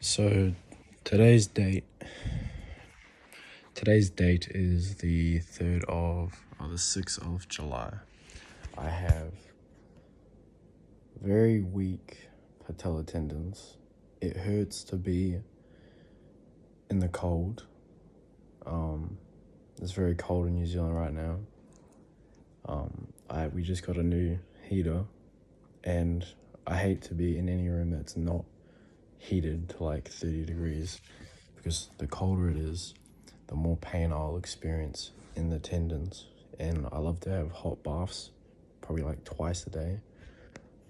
So today's date today's date is the 6th of July. I have very weak patella tendons. It hurts to be in the cold. It's very cold in New Zealand right now. We just got a new heater, and I hate to be in any room that's not heated to like 30 degrees, because the colder it is, the more pain I'll experience in the tendons. And I love to have hot baths, probably like twice a day,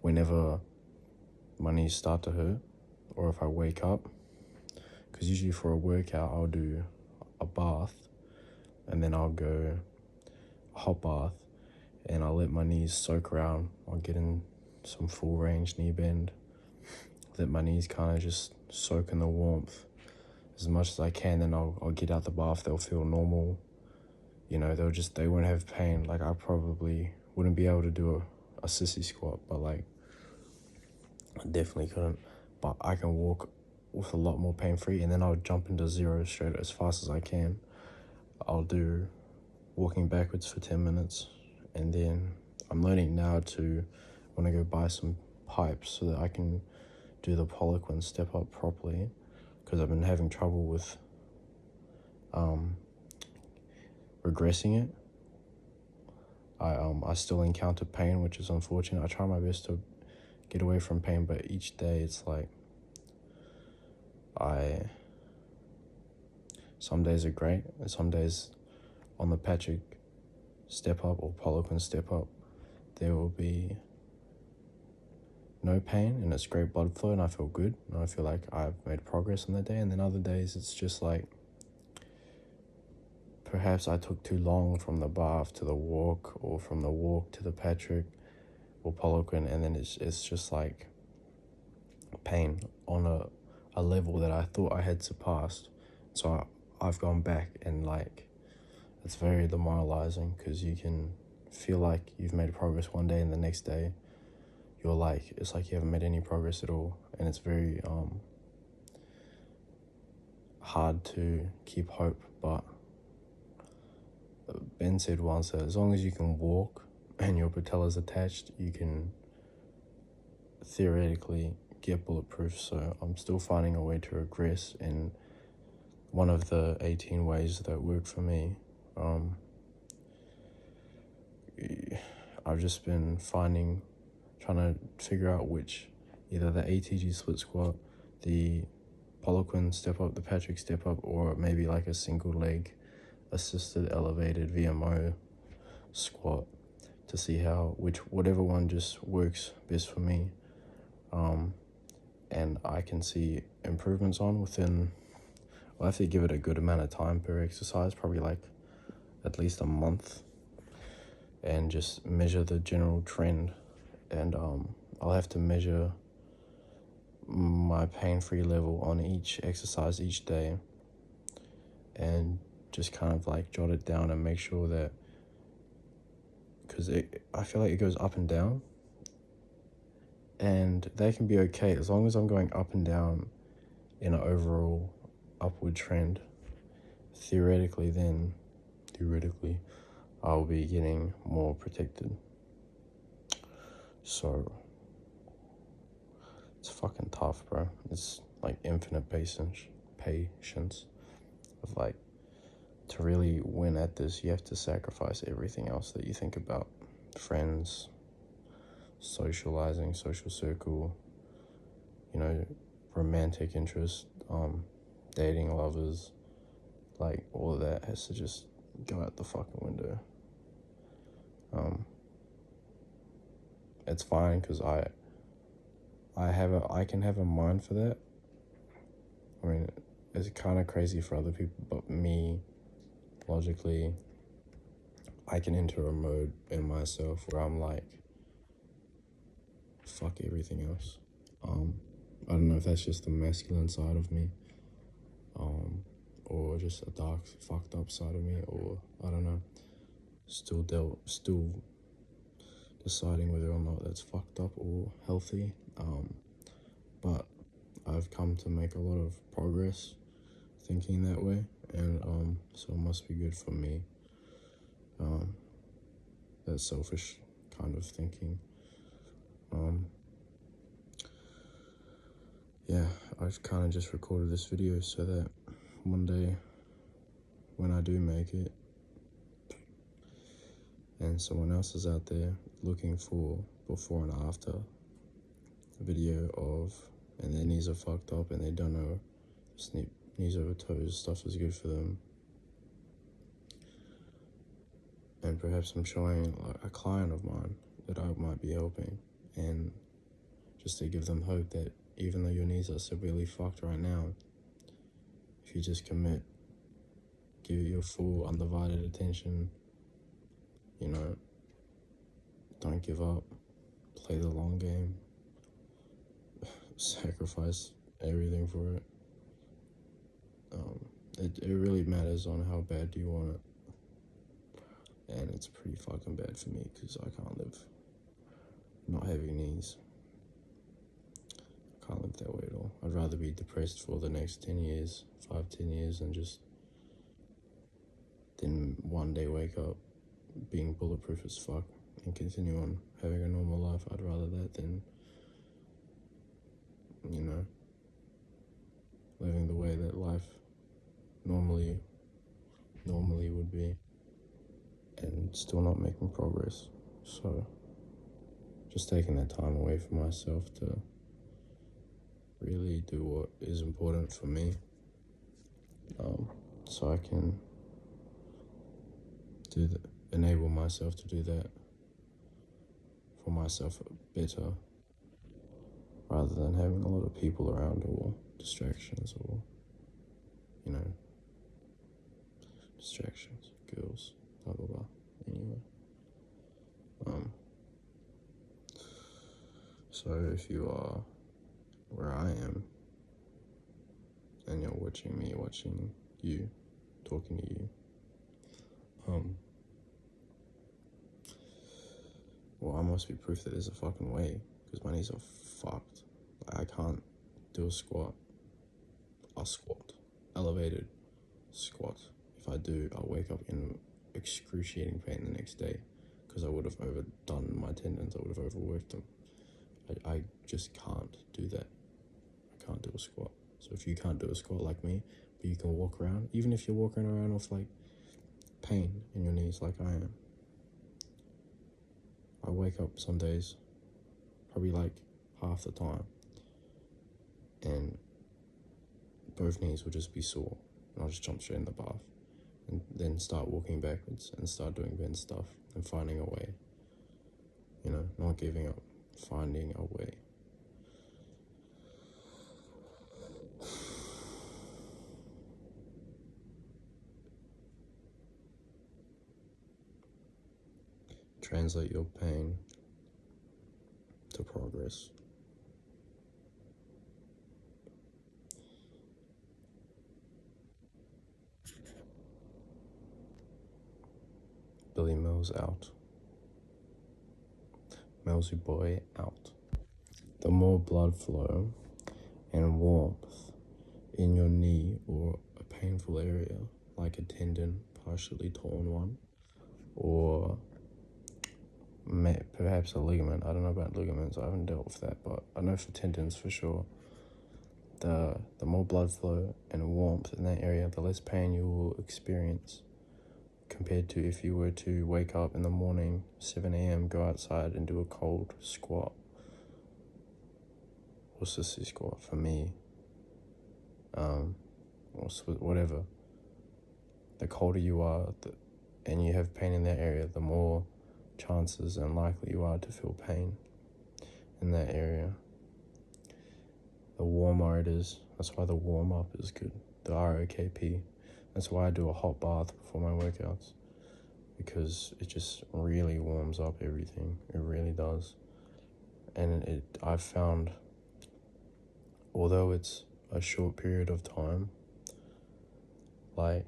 whenever my knees start to hurt or if I wake up. Because usually for a workout, I'll do a bath and then I'll go a hot bath and I'll let my knees soak around. I'll get in some full range knee bend, let my knees kind of just soak in the warmth as much as I can. Then I'll get out the bath. They'll feel normal. You know, they won't have pain. Like, I probably wouldn't be able to do a sissy squat, but like, I definitely couldn't. But I can walk with a lot more pain-free, and then I'll jump into zero straight as fast as I can. I'll do walking backwards for 10 minutes, and then I'm learning now to want to go buy some pipes so that I can do the Poliquin step up properly, because I've been having trouble with regressing it. I still encounter pain, which is unfortunate. I try my best to get away from pain, but each day it's like some days are great, and some days on the Patrick step up or Poliquin step up, there will be no pain and it's great blood flow and I feel good and I feel like I've made progress on that day. And then other days it's just like, perhaps I took too long from the bath to the walk, or from the walk to the Patrick or Poliquin, and then it's just like pain on a level that I thought I had surpassed. So I've gone back, and like, it's very demoralizing, because you can feel like you've made progress one day and the next day you're like, it's like you haven't made any progress at all. And it's very hard to keep hope. But Ben said once that as long as you can walk and your patella's attached, you can theoretically get bulletproof. So I'm still finding a way to regress, and one of the 18 ways that work for me, I've just been trying to figure out which, either the ATG split squat, the Poliquin step up, the Patrick step up, or maybe like a single leg assisted elevated VMO squat, to see whatever one just works best for me. And I can see improvements within, I have to give it a good amount of time per exercise, probably like at least a month, and just measure the general trend. And I'll have to measure my pain-free level on each exercise each day, and just kind of like jot it down and make sure that, because I feel like it goes up and down, and they can be okay as long as I'm going up and down in an overall upward trend. Theoretically I'll be getting more protected. So it's fucking tough, bro. It's like infinite patience of like, to really win at this, you have to sacrifice everything else that you think about: friends, socializing, social circle, you know, romantic interest, dating, lovers, like all of that has to just go out the fucking window. It's fine, because I can have a mind for that. I mean, it's kind of crazy for other people, but me, logically, I can enter a mode in myself where I'm like, fuck everything else. I don't know if that's just the masculine side of me, or just a dark, fucked up side of me, or I don't know. Still deciding whether or not that's fucked up or healthy. But I've I've come to make a lot of progress thinking that way, and so it must be good for me. That selfish kind of thinking. Yeah, I kind of just recorded this video so that one day when I do make it and someone else is out there looking for before and after video of, and their knees are fucked up and they don't know knees over toes stuff is good for them, and perhaps I'm showing like a client of mine that I might be helping, and just to give them hope that even though your knees are severely fucked right now, if you just commit, give it your full undivided attention, don't give up, play the long game, sacrifice everything for it. It really matters on how bad do you want it, and it's pretty fucking bad for me because I can't live not having knees. I can't live that way at all. I'd rather be depressed for the next 10 years, 5-10 years, than one day wake up being bulletproof as fuck and continue on having a normal life. I'd rather that than, living the way that life normally would be and still not making progress. So just taking that time away from myself to really do what is important for me, so I can enable myself to do that for myself better, rather than having a lot of people around or distractions or distractions, girls, blah blah blah. Anyway, so if you are where I am and you're watching me, watching you, talking to you, well, I must be proof that there's a fucking way, because my knees are fucked. I can't do a squat. I'll squat, elevated squat. If I do, I'll wake up in excruciating pain the next day, because I would have overdone my tendons, I would have overworked them. I just can't do that. I can't do a squat. So if you can't do a squat like me, but you can walk around, even if you're walking around with like pain in your knees like I am, I wake up some days, probably like half the time, and both knees will just be sore, and I'll just jump straight in the bath and then start walking backwards and start doing bend stuff and finding a way, not giving up, finding a way. Translate your pain to progress. Billy Mills out. Millsy boy out. The more blood flow and warmth in your knee or a painful area, like a tendon, partially torn one, or perhaps a ligament. I don't know about ligaments, I haven't dealt with that, but I know for tendons for sure. The more blood flow and warmth in that area, the less pain you will experience, compared to if you were to wake up in the morning, 7 a.m., go outside and do a cold squat or sissy squat for me, or whatever. The colder you are and you have pain in that area, the more chances and likely you are to feel pain in that area. The warmer it is, that's why the warm-up is good, the ROKP. That's why I do a hot bath before my workouts, because it just really warms up everything. It really does. And I've found, although it's a short period of time, like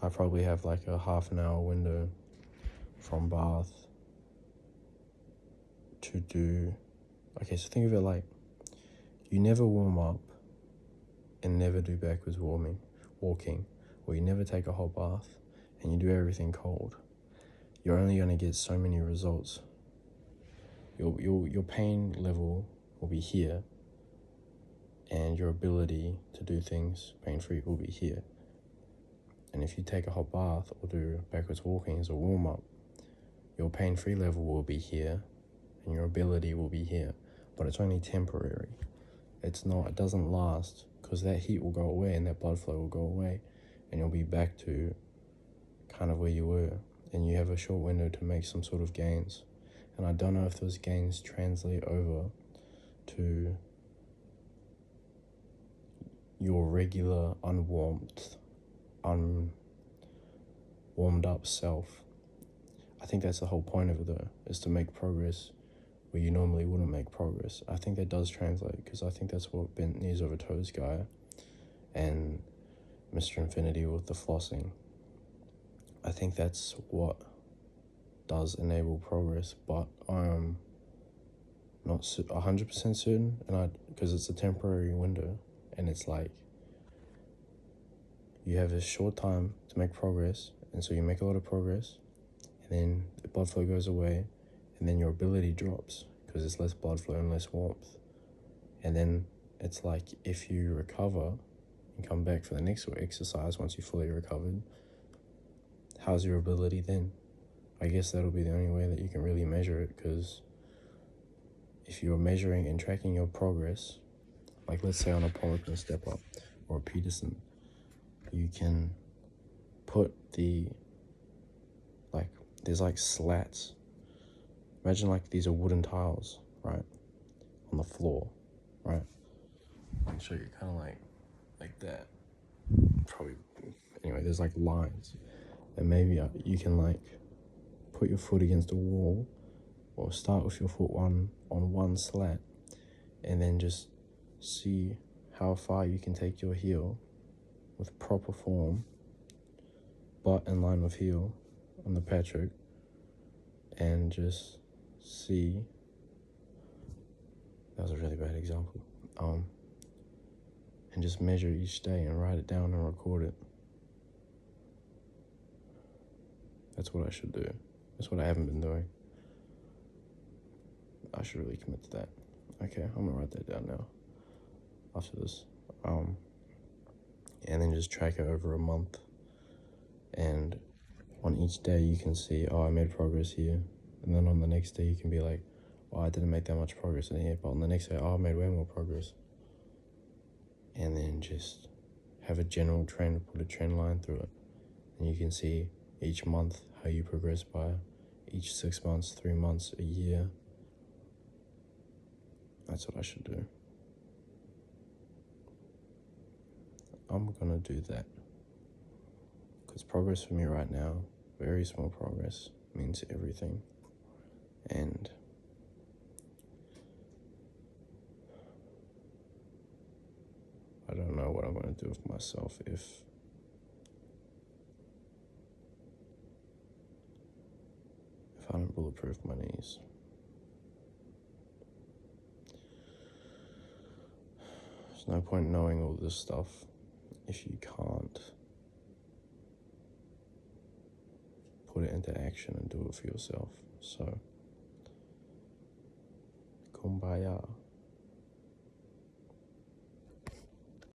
I probably have like a half an hour window from bath to do, okay, so think of it like, you never warm up and never do backwards walking, or you never take a hot bath, and you do everything cold, you're only going to get so many results. Your pain level will be here, and your ability to do things pain-free will be here. And if you take a hot bath or do backwards walking as a warm-up, your pain-free level will be here, and your ability will be here. But it's only temporary. It doesn't last, because that heat will go away and that blood flow will go away, and you'll be back to kind of where you were, and you have a short window to make some sort of gains. And I don't know if those gains translate over to your regular warmed up self. I think that's the whole point of it, though, is to make progress where you normally wouldn't make progress. I think that does translate, because I think that's what bent knees over toes guy and Mr. Infinity with the flossing, I think that's what does enable progress. But I'm not 100% certain, and because it's a temporary window, and it's like you have a short time to make progress, and so you make a lot of progress, and then the blood flow goes away, and then your ability drops because it's less blood flow and less warmth. And then it's like, if you recover and come back for the next exercise once you fully recovered, how's your ability then? I guess that'll be the only way that you can really measure it, because if you're measuring and tracking your progress, like let's say on a Poliquin Step Up or a Peterson, you can put there's like slats. Imagine like these are wooden tiles, right, on the floor, right? I'll show you kind of like that. Probably, anyway, there's like lines, and maybe you can like put your foot against a wall, or start with your foot on one slat, and then just see how far you can take your heel with proper form, butt in line with heel on the Patrick, and just see. That was a really bad example. And just measure each day and write it down and record it. That's what I should do. That's what I haven't been doing. I should really commit to that. Okay, I'm gonna write that down now after this. And then just track it over a month. And on each day you can see, oh, I made progress here. And then on the next day you can be like, oh, I didn't make that much progress in here. But on the next day, oh, I made way more progress. And then just have a general trend, put a trend line through it. And you can see each month how you progress by, each 6 months, 3 months, a year. That's what I should do. I'm gonna do that. Because progress for me right now, very small progress, means everything. And I don't know what I'm gonna do with myself if I don't bulletproof my knees. There's no point knowing all this stuff if you can't put it into action and do it for yourself. So, kumbaya.